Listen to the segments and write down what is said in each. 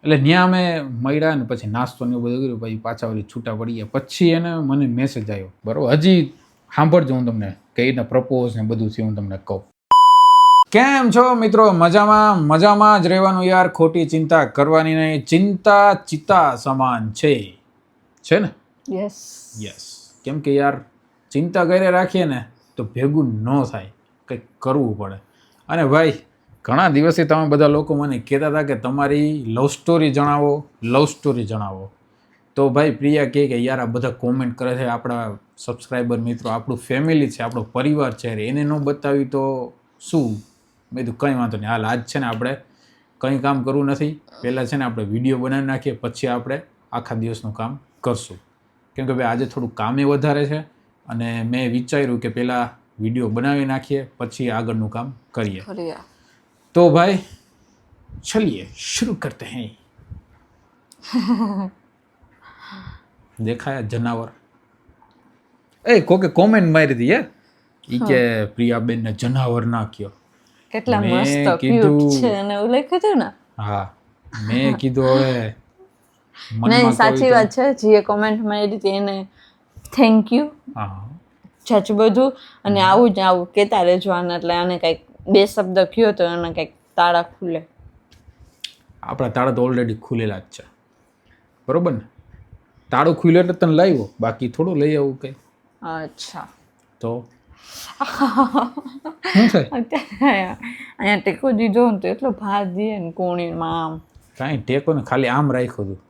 એટલે ત્યાં અમે મળ્યા ને પછી નાસ્તો ને એવું બધું કર્યું, પછી પાછા વળી છૂટા પડી ગયા. પછી એને મને મેસેજ આવ્યો, બરાબર. હજી સાંભળજો, હું તમને કઈને પ્રપોઝ ને બધું થયું હું તમને કહું. કેમ છો મિત્રો? મજામાં? મજામાં જ રહેવાનું યાર, ખોટી ચિંતા કરવાની નહીં. ચિંતા ચિતા સમાન છે ને? યસ. કેમ કે યાર ચિંતા કરે રાખીએ ને તો ભેગું ન થાય, કંઈક કરવું પડે. અને ભાઈ ઘણા દિવસથી તમે બધા લોકો મને કહેતા હતા કે તમારી લવ સ્ટોરી જણાવો. તો ભાઈ પ્રિયા કહે કે યાર આ બધા કોમેન્ટ કરે છે, આપણા સબસ્ક્રાઈબર મિત્રો, આપણું ફેમિલી છે, આપણો પરિવાર છે, એને ન બતાવી તો શું? મેં કીધું કંઈ વાંધો નહીં, હાલ આજ છે ને આપણે કંઈ કામ કરવું નથી. પહેલાં છે ને આપણે વિડીયો બનાવી નાખીએ, પછી આપણે આખા દિવસનું કામ કરશું. કેમ કે ભાઈ આજે થોડું કામે વધારે છે અને મેં વિચાર્યું કે પહેલાં વિડીયો બનાવી નાખીએ, પછી આગળનું કામ કરીએ. તો ભાઈ ચલિए शुरू करते हैं. દેખાયા જનાવર? કોકે કોમેન્ટ મારી હતી યાર, ઈ કે પ્રિયાબેન ને જનાવર ના કયો. કેટલા મસ્ત ક્યુટ છે અને એવું લખ્યું હતું ને. હા, મેં કીધું હવે નહીં, સાચી વાત છે. જે કોમેન્ટ મારી હતી એને થેન્ક યુ. હા, જજ બધું. અને આવું જ આવું કહેતા રહેજો આને, એટલે આને કંઈક બે શબ્દ કયો તો એને કંઈક તાળા ખુલે. આપણા તાળા તો ઓલરેડી ખુલેલા જ છે, બરોબર ને? તાળું ખુલે એટલે તને લાવ્યો, બાકી થોડું લઈ આવું કંઈ. અચ્છા, તો શું થાય? અહીંયા ટેકો દીધો ને તો એટલો ભાર દે ને કોણીમાં આમ. કાંઈ ટેકો ને, ખાલી આમ રાખ્યું હતું.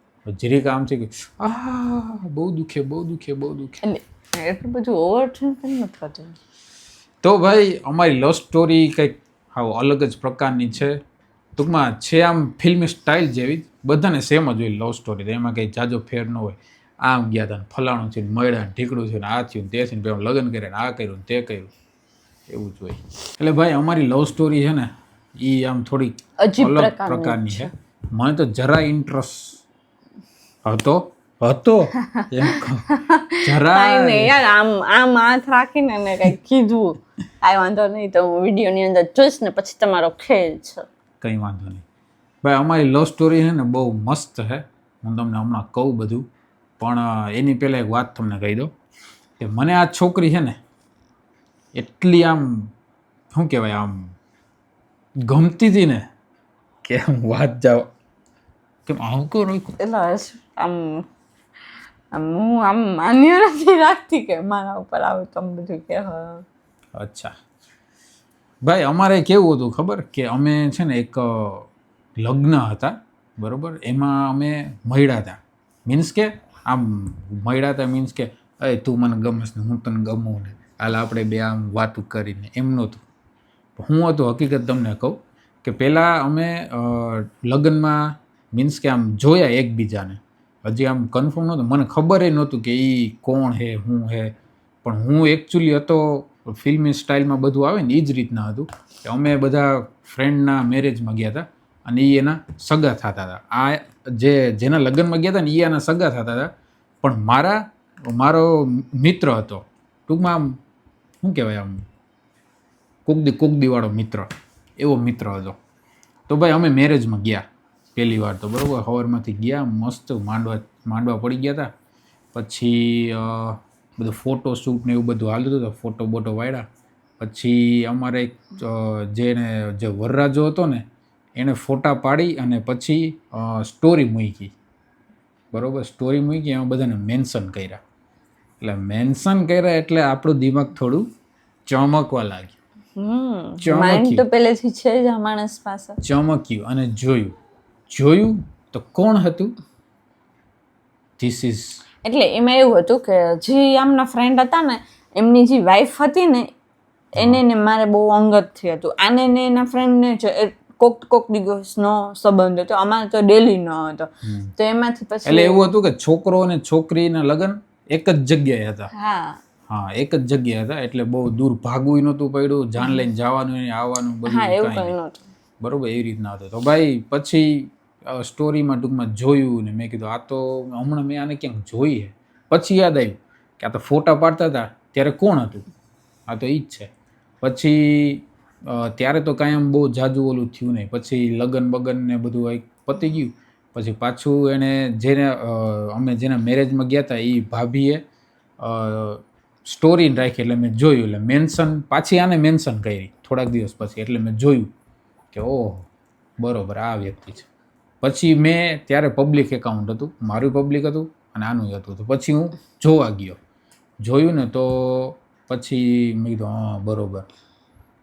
જરીક આમ છે કે બહુ દુખે. એટલે એટલું બધું ઓવર નથી થતું. તો ભાઈ અમારી લવ સ્ટોરી કંઈક આવો અલગ જ પ્રકારની છે. ટૂંકમાં છે આમ ફિલ્મી સ્ટાઇલ જેવી જ, બધાને સેમ જ હોય લવ સ્ટોરી. તો એમાં કંઈ જાજો ફેર ન હોય. આમ ગયા હતા ને ફલાણું થયું, મળ્યા ને ઢીકડું થયું ને આ થયું તે થયું, પછી લગ્ન કર્યા ને આ કર્યું ને તે કર્યું, એવું જ હોય. એટલે ભાઈ અમારી લવ સ્ટોરી છે ને એ આમ થોડી અલગ પ્રકારની છે. મને તો જરા ઇન્ટરેસ્ટ હતો જરા યાર, આમ હાથ રાખીને એને કંઈક કીધું, કાંઈ વાંધો નહીં, તો હું વિડીયોની અંદર જોઈશ ને પછી તમારો ખેલ છે. કંઈ વાંધો નહીં ભાઈ, અમારી લવ સ્ટોરી છે ને બહુ મસ્ત છે. હું તમને હમણાં કહું બધું, પણ એની પહેલાં એક વાત તમને કહી દઉં કે મને આ છોકરી છે ને એટલી આમ શું કહેવાય, આમ ગમતી હતી ને કે આમ વાત જાઓ કેમ આવું કરો. એટલે હું આમ માન્ય નથી રાખતી કે મારા ઉપર આવું તમે બધું કે. અચ્છા ભાઈ, અમારે કેવું હતું ખબર કે અમે છે ને એક લગ્ન હતા, બરોબર? એમાં અમે મળ્યા હતા. મીન્સ કે આમ મળ્યા હતા મીન્સ કે તું મને ગમસ ને હું તને ગમું ને હાલ આપણે બે આમ વાતું કરીને, એમ નહોતું. હું હતું હકીકત તમને કહું કે પહેલાં અમે લગ્નમાં મીન્સ કે આમ જોયા એકબીજાને, હજી આમ કન્ફર્મ નહોતું, મને ખબર એ નહોતું કે એ કોણ હે હું હે. પણ હું એકચ્યુઅલી હતો ફિલ્મી સ્ટાઇલમાં બધું આવે ને એ જ રીતના હતું કે અમે બધા ફ્રેન્ડના મેરેજમાં ગયા હતા અને એ એના સગા થતા હતા. આ જેના લગ્નમાં ગયા હતા ને એ એના સગા થતા હતા, પણ મારો મિત્ર હતો. ટૂંકમાં આમ શું કહેવાય, આમ કોકદીવાળો મિત્ર, એવો મિત્ર હતો. તો ભાઈ અમે મેરેજમાં ગયા પહેલી વાર તો, બરાબર? સવારમાંથી ગયા, મસ્ત માંડવા પડી ગયા હતા. પછી બધું ફોટો શૂટ ને એવું બધું હાલતું હતું, ફોટો બોટો વાળ્યા. પછી અમારે જે વરરાજો હતો ને એણે ફોટા પાડી અને પછી સ્ટોરી મૂકી, બરાબર? સ્ટોરી મૂકી, એમાં બધાને મેન્શન કર્યા. એટલે મેન્શન કર્યા એટલે આપણું દિમાગ થોડું ચમકવા લાગ્યું. માઇન્ડ તો પહેલેથી છે જ આ માણસ પાસે. ચમક્યું અને જોયું તો કોણ હતું? ધીસ ઇઝ, એટલે એમાં એવું હતું કે જે આમના ફ્રેન્ડ હતા ને એમની જે વાઈફ હતી ને એને ને મારે બહુ અંગતથી હતું. આને ને એના ફ્રેન્ડને કોક દિવસનો સંબંધ હતો, અમારે તો ડેલીનો હતો. તો એમાંથી પછી એટલે એવું હતું કે છોકરો અને છોકરીના લગ્ન એક જ જગ્યાએ હતા. હા, એક જ જગ્યાએ હતા. એટલે બહુ દૂર ભાગવું નહોતું પડ્યું, જાન લઈને જવાનું આવવાનું બધું, એવું કંઈ નહોતું, બરોબર? એવી રીતના હતું. તો ભાઈ પછી સ્ટોરીમાં ટૂંકમાં જોયું ને મેં કીધું આ તો હમણાં મેં આને ક્યાંક જોઈ. પછી યાદ આવ્યું કે આ તો ફોટા પાડતા હતા ત્યારે કોણ હતું, આ તો ઈ જ છે. પછી ત્યારે તો કાંઈ આમ બહુ જાજુ ઓલું થયું નહીં. પછી લગન બગન ને બધું પતી ગયું. પછી પાછું એને જેને અમે જેના મેરેજમાં ગયા હતા એ ભાભીએ સ્ટોરી રાખી એટલે મેં જોયું એટલે મેન્શન પાછી આને મેન્શન કરી થોડાક દિવસ પછી એટલે મેં જોયું કે ઓહ બરોબર આ વ્યક્તિ છે. પછી મેં ત્યારે પબ્લિક એકાઉન્ટ હતું મારું પબ્લિક હતું અને આનું હતું તો પછી હું જોવા ગયો જોયું ને તો પછી મેં કીધું હા બરોબર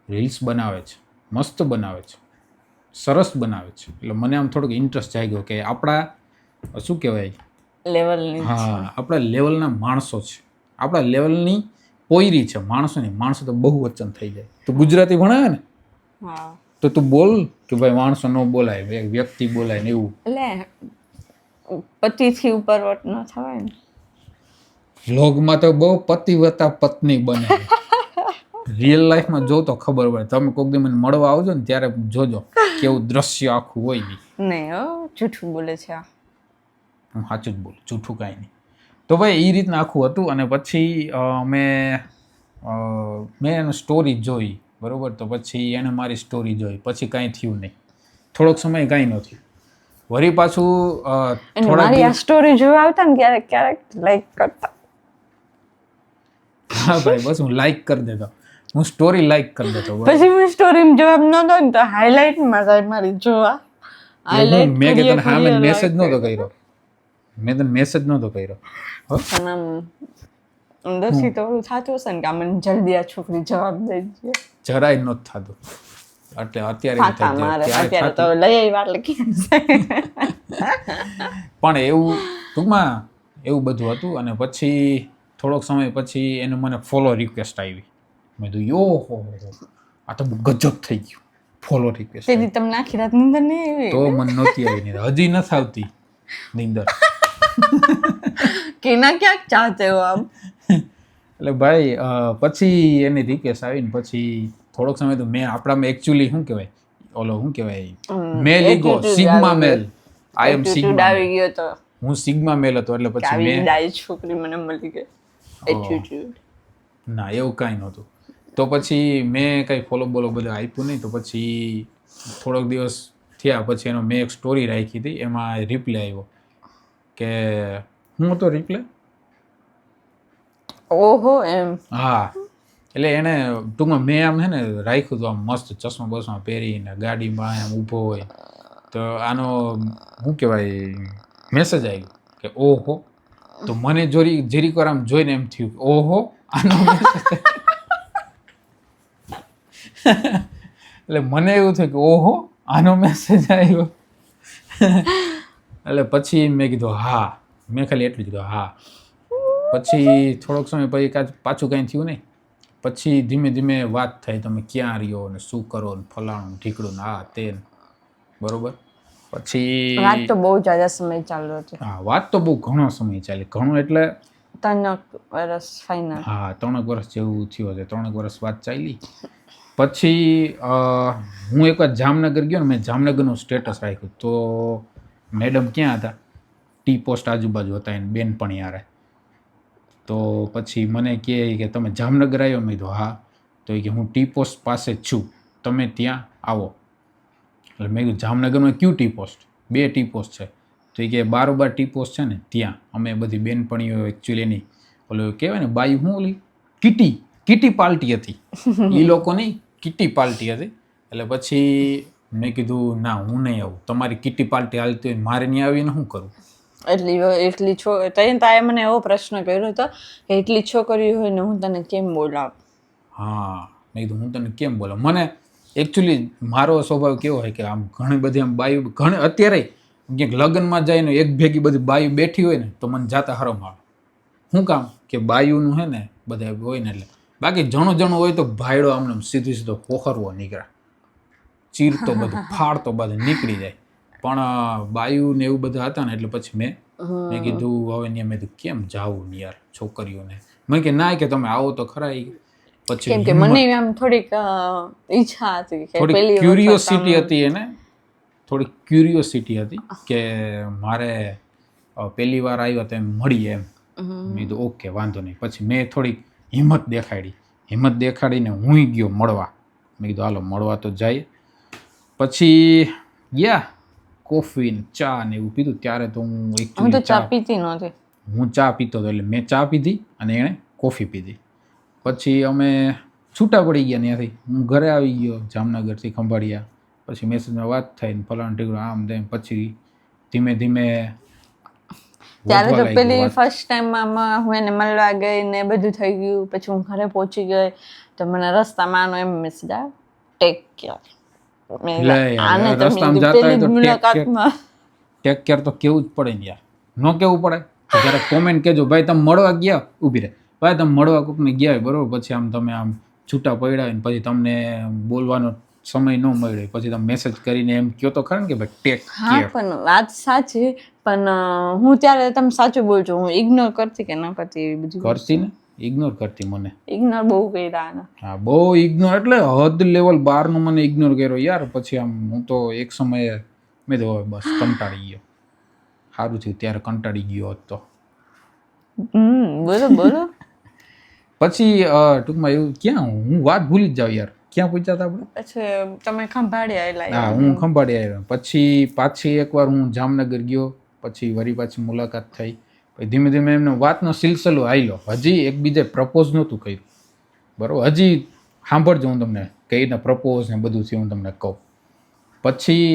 રીલ્સ બનાવે છે મસ્ત બનાવે છે સરસ બનાવે છે એટલે મને આમ થોડોક ઇન્ટરેસ્ટ જાગ્યો કે આપણા શું કહેવાય લેવલની હા આપણા લેવલના માણસો છે આપણા લેવલની પોયરી છે માણસો તો બહુ વચન થઈ જાય તો ગુજરાતી ભણાવે ને હા તો તું બોલ કે ભાઈ માણસો ન બોલાય વ્યક્તિ બોલાય ને એવું એટલે પતિથી ઉપરવટ ન થવાય ને વ્લોગમાં તો બહુ પતિવતા પત્ની બને રિયલ લાઈફમાં જો તો ખબર પડે તમે કોઈક દી મને મળવા આવજો ને ત્યારે જોજો કેવું દ્રશ્ય આખું હોય ઈ. નહીં જૂઠું બોલે છે આ હું સાચું જ બોલું જૂઠું કાંઈ નહીં તો ભાઈ એ રીતના આખું હતું અને પછી મેં એનું સ્ટોરી જોઈ બરાબર તો પછી એણે મારી સ્ટોરી જોઈ પછી કાંઈ થયું નહીં થોડોક સમય કાંઈ ન થયું વળી પાછું મારી આ સ્ટોરી જોવા આવતા ને ક્યારેક ક્યારેક લાઈક કરતા હા ભાઈ બસ હું લાઈક કરી દેતો હું સ્ટોરી લાઈક કરી દેતો પછી હું સ્ટોરી જવાબ ન દો ને તો હાઇલાઇટમાં જાય મારી જોવા મેં કે તને હા મેં મેસેજ નહોતો કર્યો મેં તને મેસેજ નહોતો કર્યો પણ આમ અંદરથી તો એવું થતું હશે ને કે મને જલ્દી આ છોકરી જવાબ દઈ દે જરાય નહોતું થતું એટલે અત્યારે તો લઈ આવી એટલે કેમ પણ એવું ટૂંકમાં એવું બધું હતું અને પછી થોડોક સમય પછી એને મને ફોલો રિક્વેસ્ટ આવી મેં કીધું યો હો આ તો બહુ ગજબ થઈ ગયું ફોલો રિક્વેસ્ટ તેથી તમને આખી રાત નીંદર નહીં આવી તો મને નહોતી આવી નીંદર હજી નથી આવતી નીંદર કે ના ક્યાંક ચાહતે હો આમ એટલે ભાઈ પછી એની રિક્વેસ્ટ આવીને પછી થોડોક સમય તો મેં આપણામાં એકચ્યુઅલી શું કહેવાય ઓલો શું કહેવાય મેલ ઈગો સિગ્મા મેલ આઈ એમ સિગ્મા આવી ગયો તો હું સિગ્મા મેલ હતો એટલે પછી આવી મેં ડાય છોકરી મને મળી ગઈ એટીટ્યુડ ના એવું કાંઈ નહોતું તો પછી મેં કંઈ ફોલો બોલો બધું આપ્યું નહીં તો પછી થોડોક દિવસ થયા પછી એનો મેં એક સ્ટોરી રાખી હતી એમાં રિપ્લે આવ્યો કે હું હતો રિપ્લે ઓહો એમ હા એટલે એને ટૂંકમાં મેં આમ છે ને રાખ્યું હતું આમ મસ્ત ચશ્મા બસમાં પહેરીને ગાડીમાં આમ ઊભો હોય તો આનો શું કહેવાય મેસેજ આવ્યો કે ઓહો તો મને જરીક વાર આમ જોઈને એમ થયું કે ઓહો આનો મેસેજ એટલે મને એવું થયું કે ઓહો આનો મેસેજ આવ્યો એટલે પછી મેં કીધું હા મેં ખાલી એટલું જ કીધું હા પછી થોડોક સમય પછી પાછું કાંઈ થયું નહીં પછી ધીમે ધીમે વાત થઈ તમે ક્યાં રહ્યો ને શું કરો ને ફલાણું ઠીકડું ને આ તે બરોબર પછી વાત તો બહુ જ્યાદા સમય ચાલ્યો હતો હા વાત તો બહુ ઘણો સમય ચાલી ઘણો એટલે 3 વર્ષ ફાઇનલ હા 3 વર્ષ જેવું થયું હશે 3 વર્ષ વાત ચાલી પછી હું એકવાર જામનગર ગયો ને મેં જામનગરનું સ્ટેટસ રાખ્યું તો મેડમ ક્યાં હતા ટી પોસ્ટ આજુબાજુ હતા એને બેનપણી હારે તો પછી મને કહે કે તમે જામનગર આવ્યો મેં કીધું હા તો એ કે હું ટી પોસ્ટ પાસે જ છું તમે ત્યાં આવો એટલે મેં કીધું જામનગરમાં ક્યુ ટી પોસ્ટ 2 ટી પોસ્ટ છે તો એ કે બારોબાર ટી પોસ્ટ છે ને ત્યાં અમે બધી બેનપણીઓ એકચ્યુઅલી એની ઓલું કહેવાય ને બાઈ હું ઓલી કીટી પાર્ટી હતી એ લોકોની કીટી પાર્ટી હતી એટલે પછી મેં કીધું ના હું નહીં આવું તમારી કીટી પાર્ટી હાલતી હોય મારે નહીં આવીને શું કરું એટલી તાએ મને એવો પ્રશ્ન કર્યો હતો કે એટલી છોકરીઓ હોય ને હું તને કેમ બોલાવ હા મેં કીધું હું તને કેમ બોલાવ મને એકચ્યુઅલી મારો સ્વભાવ કેવો હોય કે આમ ઘણી બધી આમ બાયું ઘણી અત્યારે ક્યાંક લગ્નમાં જઈને એક ભેગી બધી બાયું બેઠી હોય ને તો મને જાતા હરમ આવે શું કામ કે બાયુનું હે ને બધા હોય ને એટલે બાકી જણું હોય તો ભાયડો આમને સીધો પોખરવો નીકળે ચીરતો બધું ફાડતો બધું નીકળી જાય પણ બાયુ ને એવું બધા હતા ને એટલે પછી મેં કીધું હવે ને મેં કીધું કેમ જાવું ને યાર છોકરીઓને મેં કે ના કે તમે આવો તો ખરા પછી કેમ કે મને આમ થોડીક ઈચ્છા હતી કે થોડી ક્યુરિયોસિટી હતી એને થોડી ક્યુરિયોસિટી હતી કે મારે પહેલી વાર આવ્યો તો એમ મળીએ એમ મેં કીધું ઓકે વાંધો નહીં પછી મેં થોડીક હિંમત દેખાડીને હું ગયો મળવા મેં કીધું હાલો મળવા તો જાય પછી ગયા કોફી ને ચા ને એવું પીધું. ત્યારે તો હું હું તો એકચ્યુઅલી ચા પીતી નહોતી. હું ચા પીતો હતો, એટલે મેં ચા પીધી અને એણે કોફી પીધી. પછી અમે છૂટા પડી ગયા ત્યાંથી. હું ઘરે આવી ગયો જામનગરથી ખંભાળિયા. પછી મેસેજમાં વાત થઈ ને ફલાણ ઢીકણું આમ તેમ. પછી ધીમે ધીમે ત્યારે વધવા તો લાગ્યું પેલી વાત. ફર્સ્ટ ટાઈમમાં હું એને મળવા ગઈ ને બધું થઈ ગયું. પછી હું ઘરે પહોંચી ગઈ તો મને રસ્તામાં આનો એમ મેસેજ આવ્યો, ટેક કેર. લે યાર, રસ્તામાં જાતા હોય તો મુલાકાતમાં ટેક કેર તો કેવું જ પડે ને યાર. ન કેવું પડે તો જ્યારે કોમેન્ટ કહેજો ભાઈ તમે મળવા ગયા, ઊભી રહે ભાઈ તમે મળવા કોકને ગયા હોય બરોબર, પછી આમ તમે આમ છૂટા પડ્યા હોય ને પછી તમને બોલવાનો સમય ન મળ્યો, પછી તમે મેસેજ કરીને એમ કહો તો ખરા ને કે ભાઈ ટેક હા કેર. પણ વાત સાચી, પણ હું ત્યારે તમે સાચું બોલજો, હું ઇગ્નોર કરતી કે ન કરતી એવી બધી કરતી ને, ઇગ્નોર કરતી મને. ઇગ્નોર બહુ કર્યા આને. હા બહુ ઇગ્નોર, એટલે હદ લેવલ બારનું મને ઇગ્નોર કર્યો યાર. પછી આમ હું તો એક સમયે મેં તો હવે બસ કંટાળી ગયો. સારું થયું ત્યારે કંટાળી ગયો હોત તો. બોલો બોલો. પછી ટૂંકમાં એવું ક્યાં હું વાત ભૂલી જ જાઉં યાર. ક્યાં પૂછ્યા હતા આપણે? પછી તમે ખંભાળી આવેલા. હા હું ખંભાળી આવ્યો. પછી પાછી એકવાર હું જામનગર ગયો. પછી વળી પાછી મુલાકાત થઈ. પછી ધીમે ધીમે એમને વાતનો સિલસિલો આવેલો. હજી એકબીજે પ્રપોઝ નહોતું કર્યું બરાબર. હજી સાંભળજો, હું તમને કઈને પ્રપોઝ ને બધું થયું હું તમને કહું. પછી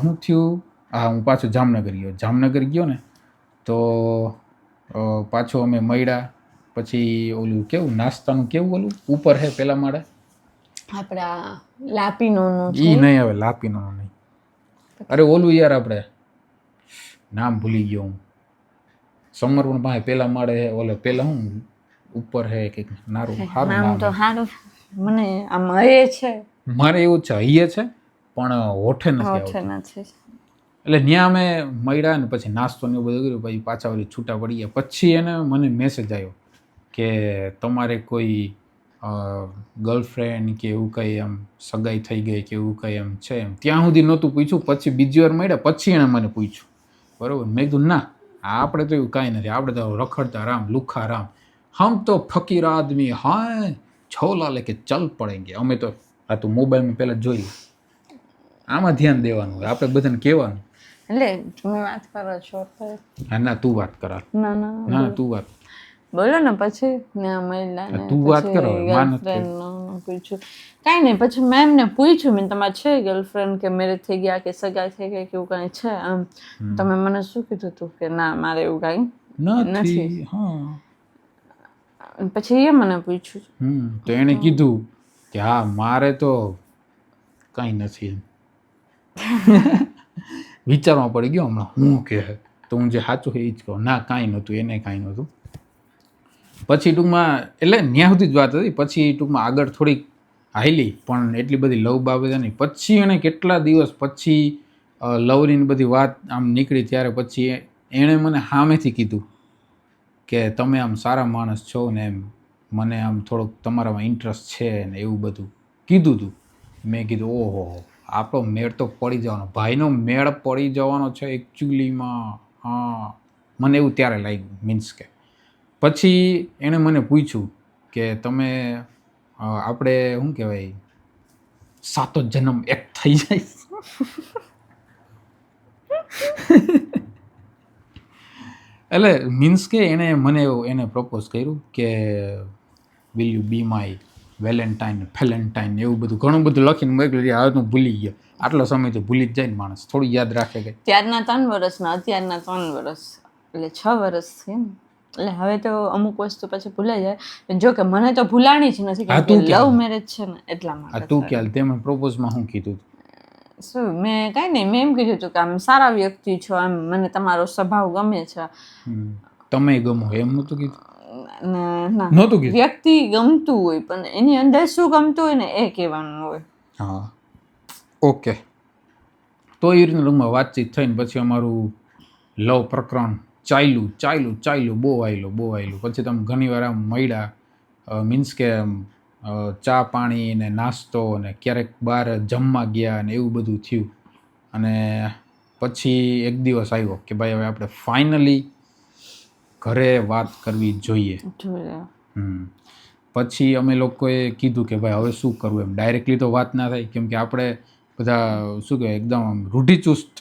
શું થયું, હા હું પાછો જામનગર ગયો. જામનગર ગયો ને તો પાછો અમે મળ્યા. પછી ઓલું કેવું નાસ્તાનું કેવું ઓલું ઉપર હે પેલા માળે, આપણા લાપીનોનું ઈ નહીં હવે લાપીનો નહીં, અરે ઓલું યાર આપણે નામ ભૂલી ગયો હું. સમરવણ પાસે પેલા માળે હે, ઓલે પેલા હું ઉપર હે કંઈક નારું સારું નામ નામ તો સારું મને આમ હે છે, મારે એવું છે હૈયે છે પણ હોઠે નથી હોઠે આવતું. નથી. એટલે ત્યાં અમે મળ્યા ને પછી નાસ્તો ને એવું બધું કર્યું. પછી પાછા વળી છૂટા પડી ગયા. પછી એને મને મેસેજ આવ્યો કે તમારે કોઈ ગર્લફ્રેન્ડ કે એવું કંઈ એમ સગાઈ થઈ ગઈ કે એવું કંઈ એમ છે એમ. ત્યાં સુધી નહોતું પૂછ્યું. પછી બીજી વાર મળ્યા પછી એણે મને પૂછ્યું બરાબર. મેં કીધું ના આપણે તો એવું કાંઈ નથી, આપણે તો રખડતા રામ લુખા રામ, હમ તો ફકીર આદમી હા છોલા લેકે ચલ પડેંગે. અમે તો આ તું મોબાઈલમાં પહેલાં જોઈ આમાં ધ્યાન દેવાનું હોય, આપણે બધાને કહેવાનું. એટલે તમે વાત કરો છો. હા ના તું વાત કરા, ના ના ના તું વાત, બોલો ને. પછી ને મળ્યા ને તું વાત કરો, માન જ ગર્લફ્રેન્ડ નું પૂછ્યું કાંઈ નહીં. પછી મેં એમને પૂછ્યું મેં તમારે છે ગર્લફ્રેન્ડ કે મેરેજ થઈ ગયા કે સગાઈ થઈ ગઈ કે એવું કાંઈ છે આમ. તમે મને શું કીધું હતું કે ના મારે એવું કાંઈ નથી. હા પછી એ મને પૂછ્યું. તો એણે કીધું કે હા મારે તો કાંઈ નથી. વિચારવા પડી ગયો હમણાં હું કે, તો હું જે સાચું એ જ કહું, ના કાંઈ નહોતું, એને કાંઈ નહોતું. પછી ટૂંકમાં એટલે ત્યાં સુધી જ વાત હતી. પછી ટૂંકમાં આગળ થોડીક હાઈલી પણ એટલી બધી લવ બાબત નહીં. પછી એણે કેટલા દિવસ પછી લવની બધી વાત આમ નીકળી ત્યારે પછી એણે મને સામેથી કીધું કે તમે આમ સારા માણસ છો ને એમ મને આમ થોડોક તમારામાં ઇન્ટરેસ્ટ છે ને એવું બધું કીધું હતું. મેં કીધું ઓહો આપણો મેળ તો પડી જવાનો, ભાઈનો મેળ પડી જવાનો છે એકચ્યુઅલીમાં. હા મને એવું ત્યારે લાગ્યું. મીન્સ કે પછી એણે મને પૂછ્યું કે તમે આપણે શું કહેવાય સાતો જન્મ એક થઈ જાય. એટલે મીન્સ કે એણે મને એને પ્રપોઝ કર્યું કે will you be my Valentine ફેલેન્ટાઇન એવું બધું ઘણું બધું લખીને મોકલ્યું. હવે હું ભૂલી ગયો. આટલો સમય તો ભૂલી જ જાય ને માણસ, થોડું યાદ રાખે કે ત્યારના 3 વર્ષના અત્યારના 3 વર્ષ એટલે 6 વર્ષ છે ને. એટલે હવે તો અમુક વસ્તુ પછી ભૂલાઈ જાય. જો કે મને તો ભૂલાણી જ નથી હા, કે તું લવ મેરેજ છે ને એટલા આ માટે. તું ક્યાં તેમાં પ્રપોઝમાં શું કીધું? શું મેં કાંઈ નહીં, મેં એમ કીધું હતું કે આમ સારા વ્યક્તિ છો, આમ મને તમારો સ્વભાવ ગમે છે. તમે ગમો એમ નહોતું કીધું? ના નહોતું કીધું. વ્યક્તિ ગમતું હોય પણ એની અંદર શું ગમતું હોય ને એ કહેવાનું હોય. હા ઓકે. તો એ રીતના રૂમમાં વાતચીત થઈને પછી અમારું લવ પ્રકરણ ચાલ્યું બહુ આવેલું. પછી તમે ઘણી વાર આમ મળ્યા, મીન્સ કે ચા પાણી ને નાસ્તો ને ક્યારેક બહાર જમવા ગયા ને એવું બધું થયું. અને પછી એક દિવસ આવ્યો કે ભાઈ હવે આપણે ફાઇનલી ઘરે વાત કરવી જોઈએ. પછી અમે લોકોએ કીધું કે ભાઈ હવે શું કરવું એમ. ડાયરેક્ટલી તો વાત ના થાય કેમ કે આપણે બધા શું કહેવાય એકદમ રૂઢિચુસ્ત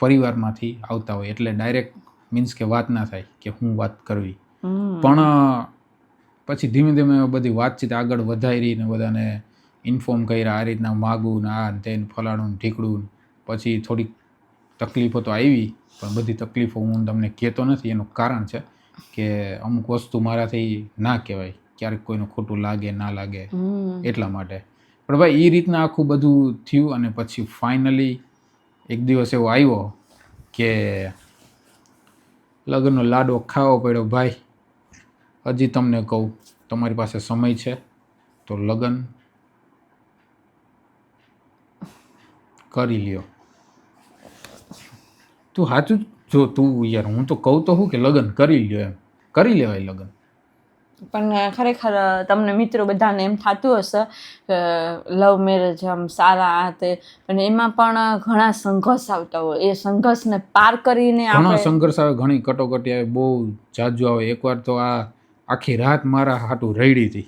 પરિવારમાંથી આવતા હોય એટલે ડાયરેક્ટ મીન્સ કે વાત ના થાય કે હું વાત કરવી. પણ પછી ધીમે ધીમે બધી વાતચીત આગળ વધારી ને બધાને ઇન્ફોર્મ કર્યા આ રીતના માગું ને આ ને તે ફલાણું ઢીકડું. પછી થોડીક તકલીફો તો આવી, પણ બધી તકલીફો હું તમને કહેતો નથી. એનું કારણ છે કે અમુક વસ્તુ મારાથી ના કહેવાય, ક્યારેક કોઈનું ખોટું લાગે ના લાગે એટલા માટે. પણ ભાઈ એ રીતના આખું બધું થયું અને પછી ફાઇનલી એક દિવસ એવો આવ્યો કે લગ્નનો લાડવો ખાવો પડ્યો. ભાઈ હજી તમને કહું, તમારી પાસે સમય છે તો લગ્ન કરી લ્યો. તું સાચું જો તું યાર, હું તો કહું તો હું કે લગ્ન કરી લ્યો, એમ કરી લેવાય લગ્ન. પણ ખરેખર તમને મિત્રો બધાને એમ થતું હશે કે લવ મેરેજ આમ સારા આ તે, અને એમાં પણ ઘણા સંઘર્ષ આવતા હોય. એ સંઘર્ષને પાર કરીને ઘણો સંઘર્ષ આવે, ઘણી કટોકટી આવે, બહુ જાજુ આવે. એકવાર તો આ આખી રાત મારા હાટું રડી હતી,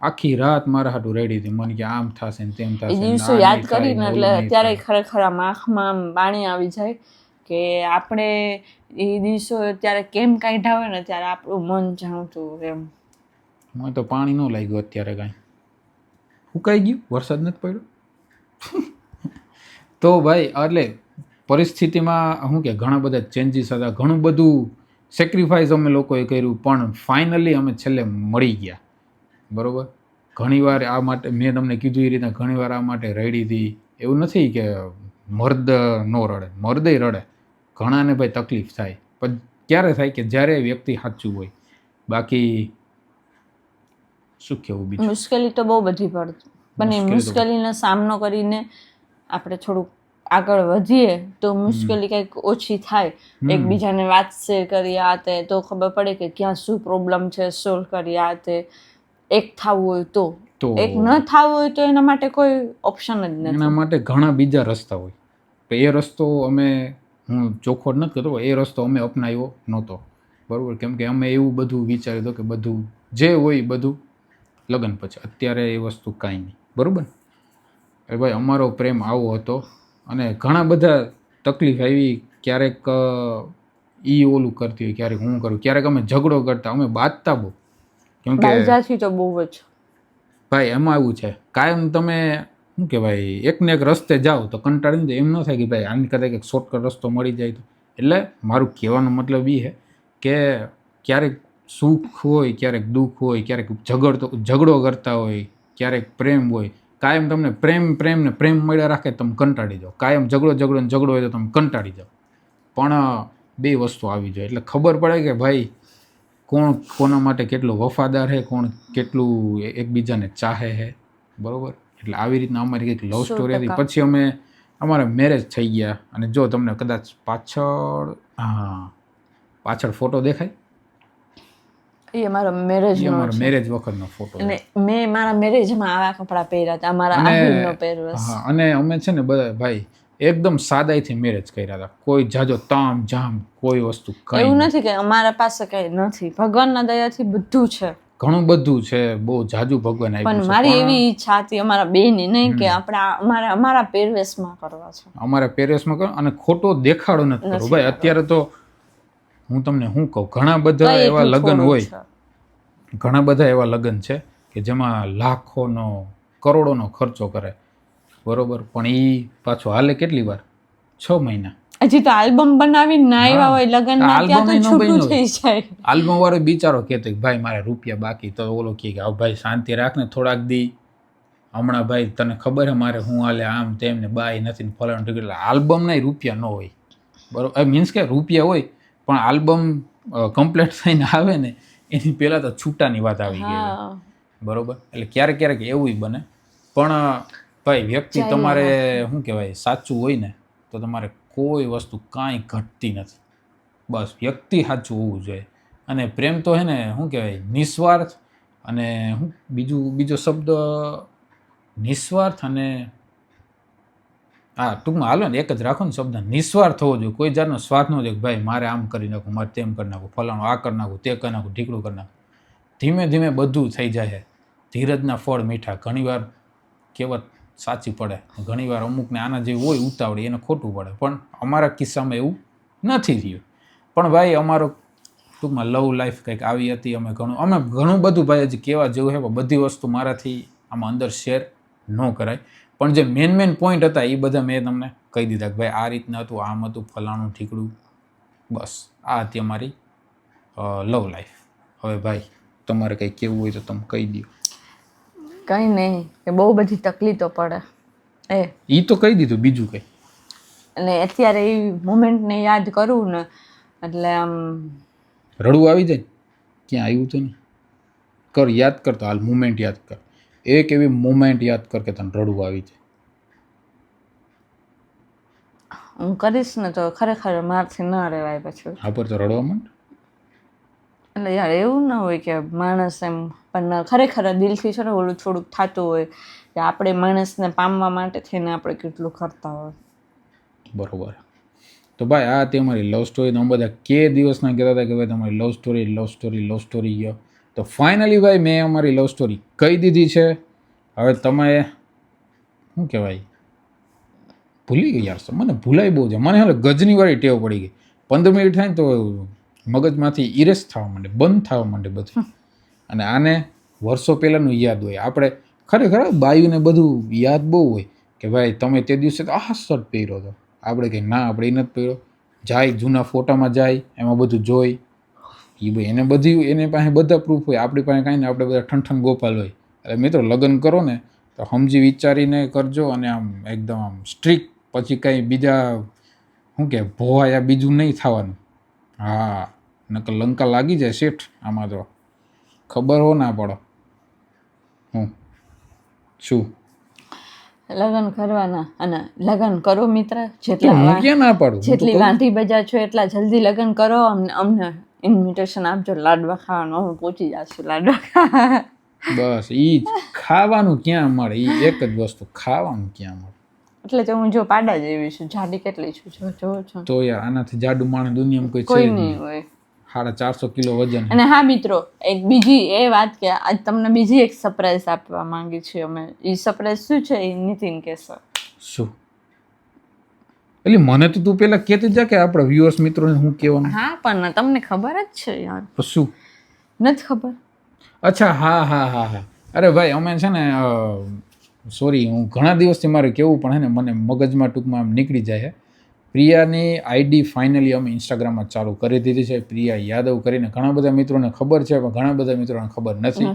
આખી રાત મારા હાટું રડી હતી. મને કે આમ થશે ને તેમ થશે. એ દિવસો યાદ કરીને એટલે અત્યારે ખરેખર આમ આંખમાં આમ પાણી આવી જાય કે આપણે એ દિવસો અત્યારે કેમ કાઢ્યા હોય ને ત્યારે આપણું મન જાણતું એમ. મને તો પાણી ન લાગ્યું અત્યારે, કાંઈ સુકાઈ ગયું, વરસાદ નથી પડ્યો. તો ભાઈ એટલે પરિસ્થિતિમાં શું કે ઘણા બધા ચેન્જીસ હતા, ઘણું બધું સેક્રિફાઈસ અમે લોકોએ કર્યું, પણ ફાઇનલી અમે છેલ્લે મળી ગયા. બરાબર. ઘણીવાર આ માટે મેં તમને કીધું એ રીતના ઘણીવાર આ માટે રડી હતી. એવું નથી કે મર્દ ન રડે, મર્દય રડે. ઘણાને ભાઈ તકલીફ થાય, પણ ક્યારે થાય કે જ્યારે વ્યક્તિ સાચું હોય. બાકી શું કહેવું બીજું? મુશ્કેલી તો બહુ બધી પડતી, પણ એ મુશ્કેલીનો સામનો કરીને આપણે થોડુંક આગળ વધીએ તો મુશ્કેલી કંઈક ઓછી થાય. એકબીજાને વાત શેર કરી આ તે તો ખબર પડે કે ક્યાં શું પ્રોબ્લેમ છે, સોલ્વ કરી આ તે. એક થવું હોય તો, એક ન થવું હોય તો એના માટે કોઈ ઓપ્શન જ નથી. એના માટે ઘણા બીજા રસ્તા હોય. એ રસ્તો હું ચોખવટ નથી કરતો, એ રસ્તો અમે અપનાવ્યો નહોતો. બરાબર. કેમ કે અમે એવું બધું વિચાર્યું હતું કે બધું જે હોય બધું લગ્ન પછી. અત્યારે એ વસ્તુ કાંઈ નહીં. બરાબર. એ ભાઈ અમારો પ્રેમ આવો હતો અને ઘણા બધા તકલીફ આવી. ક્યારેક ઈ ઓલું કરતી હોય, ક્યારેક હું કરું, ક્યારેક અમે ઝઘડો કરતા, અમે બાંધતા બહુ. કેમ કે તો બહુ જ ભાઈ એમાં એવું છે, કાયમ તમે શું કહેવાય એકને એક રસ્તે જાઓ તો કંટાળીને જાય. એમ ન થાય કે ભાઈ આની કરતાં કંઈક શોર્ટકટ રસ્તો મળી જાય તો. એટલે મારું કહેવાનો મતલબ એ છે કે ક્યારેક સુખ હોય, ક્યારેક દુઃખ હોય, ક્યારેક ઝઘડો કરતા હોય, ક્યારેક પ્રેમ હોય. કાયમ તમને પ્રેમ ને પ્રેમ મળ્યા રાખે તમે કંટાળી જાઓ. કાયમ ઝઘડો હોય તો તમે કંટાળી જાઓ. પણ બે વસ્તુ આવી જાય એટલે ખબર પડે કે ભાઈ કોણ કોના માટે કેટલું વફાદાર છે, કોણ કેટલું એકબીજાને ચાહે છે. બરાબર. એટલે આવી રીતના અમારી કંઈક લવ સ્ટોરી હતી. પછી અમારા મેરેજ થઈ ગયા. અને જો તમને કદાચ પાછળ ફોટો દેખાય, એ અમારા મેરેજ વખતનો ફોટો. અને મેં મારા મેરેજમાં આવા કપડાં પહેર્યા હતા, અમારા આહિરનો પહેરવેશ. હા, અને અમે છે ને બધા ભાઈ એકદમ સાદાઈથી મેરેજ કર્યા હતા. કોઈ જાજો તામ જામ કોઈ વસ્તુ કઈ એવું નથી કે અમારા પાસે કઈ નથી. ભગવાનના દયાથી બધું છે, ઘણું બધું છે, બહુ જાજુ ભગવાન આપ્યું છે. પણ મારી એવી ઈચ્છા હતી અમારા બેની નહીં કે આપણે અમારા પહેરવેશમાં કરવા છે, અમારા પહેરવેશમાં કરો અને ખોટો દેખાડો નથી કરવો. ભાઈ અત્યારે તો હું તમને શું કહું, ઘણા બધા એવા લગ્ન હોય, ઘણા બધા એવા લગ્ન છે કે જેમાં લાખોનો કરોડોનો ખર્ચો કરે. બરોબર. પણ એ પાછો હાલે કેટલી વાર? 6 મહિના. હજી તો આલ્બમ બનાવીને ના આવ્યા હોય લગ્નના, ત્યાં તો છૂટું થઈ જાય. આલ્બમ વાળો બિચારો કહેતો કે ભાઈ મારે રૂપિયા બાકી, તો ઓલો કહે કે હવે ભાઈ શાંતિ રાખ ને થોડાક દી, હમણાં ભાઈ તને ખબર છે મારે હું હાલે આમ તેમ ને બાય નથી ને ફલાણું ટિકિટ. આલ્બમ ના રૂપિયા ન હોય. બરોબર. મીન્સ કે રૂપિયા હોય પણ આલ્બમ કમ્પ્લીટ થઈને આવે ને એની પહેલા તો છૂટાની વાત આવી ગઈ. બરોબર. એટલે ક્યારેક ક્યારેક એવું બને. પણ ભાઈ વ્યક્તિ તમારે શું કહેવાય સાચું હોય ને તો તમારે કોઈ વસ્તુ કાંઈ ઘટતી નથી. બસ વ્યક્તિ સાચું હોવું જોઈએ. અને પ્રેમ તો હે ને શું કહેવાય નિસ્વાર્થ, અને બીજો શબ્દ નિસ્વાર્થ, અને ટૂંકમાં હાલો ને એક જ રાખો ને શબ્દ, નિસ્વાર્થ હોવો જોઈએ. કોઈ જાતનો સ્વાર્થ ન જોઈએ ભાઈ મારે આમ કરી નાખું, મારે તેમ કરી નાખું, ફલાણું આ કરી નાખું, તે કરી નાખું, ઢીકડું કરી નાખું. ધીમે ધીમે બધું થઈ જાય. ધીરજના ફળ મીઠા. ઘણીવાર કહેવત સાચી પડે. ઘણીવાર અમુકને આના જે હોય ઉતાવળી એને ખોટું પડે, પણ અમારા કિસ્સામાં એવું નથી થયું. પણ ભાઈ અમારો ટૂંકમાં લવ લાઈફ કંઈક આવી હતી. અમે ઘણું બધું ભાઈ હજી કહેવા જેવું છે, પણ બધી વસ્તુ મારાથી આમાં અંદર શેર ન કરાય. પણ જે મેન પોઈન્ટ હતા એ બધા મેં તમને કહી દીધા કે ભાઈ આ રીતના હતું, આમ હતું, ફલાણું ઠીકડું. બસ આ હતી અમારી લવ લાઈફ. હવે ભાઈ તમારે કંઈ કહેવું હોય તો તમે કહી દો. કંઈ નહીં, કે બહુ બધી તકલીફો પડે એ તો કહી દીધું, બીજું કંઈ. અને અત્યારે એ મોમેન્ટને યાદ કરું ને એટલે આમ રડવું આવી જાય. ક્યાં આવ્યું તો નહીં કર, યાદ કર તો હાલ મુમેન્ટ યાદ કર. એક એવી મુમેન્ટ યાદ કર કે તને રડવું આવી જાય. હું કરીશ ને તો ખરેખર મારથી ન રહેવાય પછી. હા પર તો રડવા માંડ. એટલે યાર એવું ના હોય કે માણસ એમ, પણ ખરેખર દિલથી છે ને ઓલું થોડુંક થતું હોય કે આપણે માણસને પામવા માટે થઈને આપણે કેટલું કરતા હોય. બરોબર. તો ભાઈ આ તે અમારી લવ સ્ટોરી. તમે બધા કે દિવસના કહેતા હતા કે ભાઈ તમારી લવ સ્ટોરી ગયો. તો ફાઇનલી ભાઈ મેં અમારી લવ સ્ટોરી કહી દીધી છે. હવે તમે શું કહેવાય, ભૂલી ગઈ યાર. મને ભૂલાઈ બહુ છે. મને હાલ ગજનીવાળી ટેવ પડી ગઈ. 15 મિનિટ થાય ને તો મગજમાંથી ઇરેસ થવા માંડે, બંધ થવા માંડે બધું. અને આને વર્ષો પહેલાંનું યાદ હોય. આપણે ખરેખર બાયુને બધું યાદ બહુ હોય કે ભાઈ તમે તે દિવસે તો આ શર્ટ પહેર્યો હતો. આપણે કંઈ ના, આપણે એ નથી પહેર્યો. જાય જૂના ફોટામાં જાય, એમાં બધું જોઈ એ ભાઈ એને બધી એને પાસે બધા પ્રૂફ હોય. આપણી પાસે કાંઈ ને આપણે બધા ઠંઠન ગોપાલ હોય. એટલે મિત્રો લગ્ન કરો ને તો સમજી વિચારીને કરજો. અને આમ એકદમ આમ સ્ટ્રિક્ટ, પછી કંઈ બીજા શું કે ભોવાયા બીજું નહીં થવાનું. હા, નકર લંકા લાગી જાય શેઠ આમાં તો. ખબર હો ના પડો શું લગ્ન કરવાના, અને લગ્ન કરો મિત્ર. હું ક્યાં ના પાડું. જેટલી વાંઢી બજા છો એટલા જલ્દી લગ્ન કરો. અમને ઇન્વિટેશન આપજો લાડવા ખાવાનું, અમે પહોંચી જશું લાડવા ખાવા. બસ ઈ જ ખાવાનું ક્યાં મળે, ઈ એક જ વસ્તુ, ખાવાનું ક્યાં મળે. એટલે તો હું જો પાડા જેવી છું, જાડી કેટલી છું જો છો તો યાર આનાથી જાડું માણસ દુનિયામાં કોઈ નહીં હોય. 450 કિલો વજન. અને હા મિત્રો, એક બીજી એ વાત કે આજ તમને બીજી એક સરપ્રાઈઝ આપવા માંગી છીએ અમે. એ સરપ્રાઈઝ શું છે એ નીતિન કહેશે. શું? એટલે મને તો તું પેલા કહેતી જા કે આપણા વ્યુઅર્સ મિત્રોને હું કહેવાનું. હા પણ તમને ખબર જ છે યાર. શું નથી ખબર? અચ્છા હા. અરે ભાઈ અમે છે ને સોરી, હું ઘણા દિવસથી મારે કહેવું પણ હે ને મને મગજમાં ટૂંકમાં આમ નીકળી જાય. પ્રિયાની આઈડી ફાઇનલી અમે ઇન્સ્ટાગ્રામમાં ચાલુ કરી દીધી છે. પ્રિયા યાદવ કરીને. ઘણા બધા મિત્રોને ખબર છે, પણ ઘણા બધા મિત્રોને ખબર નથી.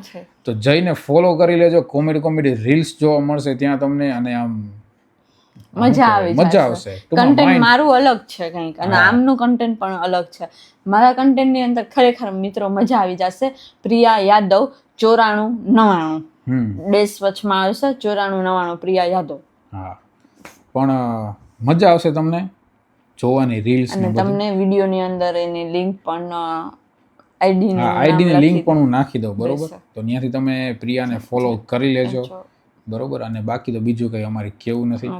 તો જઈને ફોલો કરી લેજો. કોમેડી રીલ્સ જોવા મળશે ત્યાં તમને. અને આમ મજા આવશે. કન્ટેન્ટ મારું અલગ છે કંઈક, અને આમનું કન્ટેન્ટ પણ અલગ છે. મારા કન્ટેન્ટની અંદર ખરેખર મિત્રો મજા આવી જશે. પ્રિયા યાદવ 9499 ડેશ વચમાં આવશે. 9499 પ્રિયા યાદવ. હા, પણ મજા આવશે તમને જોવાની રીલ્સ. અને તમને વિડીયોની અંદર એની લિંક પણ આઈડીની લિંક પણ હું નાખી દઉં. બરોબર, તો ત્યાંથી તમે પ્રિયાને ફોલો કરી લેજો. બરોબર. અને બાકી તો બીજું કંઈ અમારે કેવું નથી.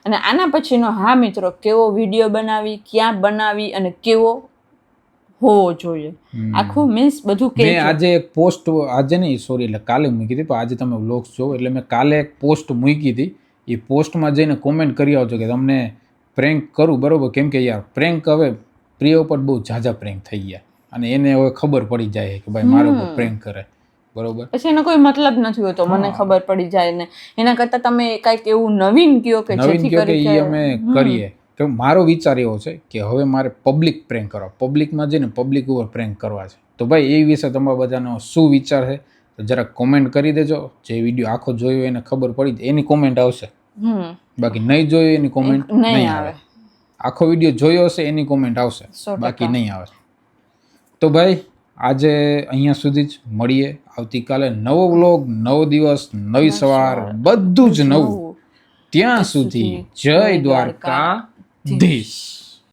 અને આના પછીનો હા મિત્રો, કેવો વિડીયો બનાવી, ક્યાં બનાવી અને કેવો હોવો જોઈએ આખું મીન્સ બધું કે. મેં આજે એક પોસ્ટ, આજે નહીં સોરી એટલે કાલે મૂકી હતી, પણ આજે તમે વ્લોગ્સ જોવો એટલે મેં કાલે એક પોસ્ટ મૂકી હતી. એ પોસ્ટમાં જઈને કોમેન્ટ કરી આવજો કે તમને પ્રેન્ક કરું. બરોબર, કેમ કે યાર પ્રેન્ક હવે પ્રિય ઉપર બહુ ઝાઝા પ્રેન્ક થઈ ગયા. અને એને હવે ખબર પડી જાય કે ભાઈ મારા ઉપર પ્રેન્ક કરે. બરોબર, પછી એનો કોઈ મતલબ નથી હોતો. મને ખબર પડી જાય ને એના કરતાં તમે કંઈક એવું નવીન કયો કે જેથી કરી અમે કરીએ. તો મારો વિચાર એવો છે કે હવે મારે પબ્લિક પ્રેન્ક કરવા, પબ્લિકમાં જઈને પબ્લિક ઉપર પ્રેન્ક કરવા છે. તો ભાઈ એ વિશે તમારા બધાનો શું વિચાર છે તો જરાક કોમેન્ટ કરી દેજો. જે વિડીયો આખો જોયો એને ખબર પડી એની કોમેન્ટ આવશે. બાકી નહીં જોયું એની કોમેન્ટ નહીં આવે. આખો વિડીયો જોયો હશે એની કોમેન્ટ આવશે, બાકી નહીં આવે. તો ભાઈ આજે અહીંયા સુધી જ. મળીએ આવતીકાલે. નવો વ્લોગ, નવો દિવસ, નવી સવાર, બધું જ નવું. ત્યાં સુધી જય દ્વારકાધીશ.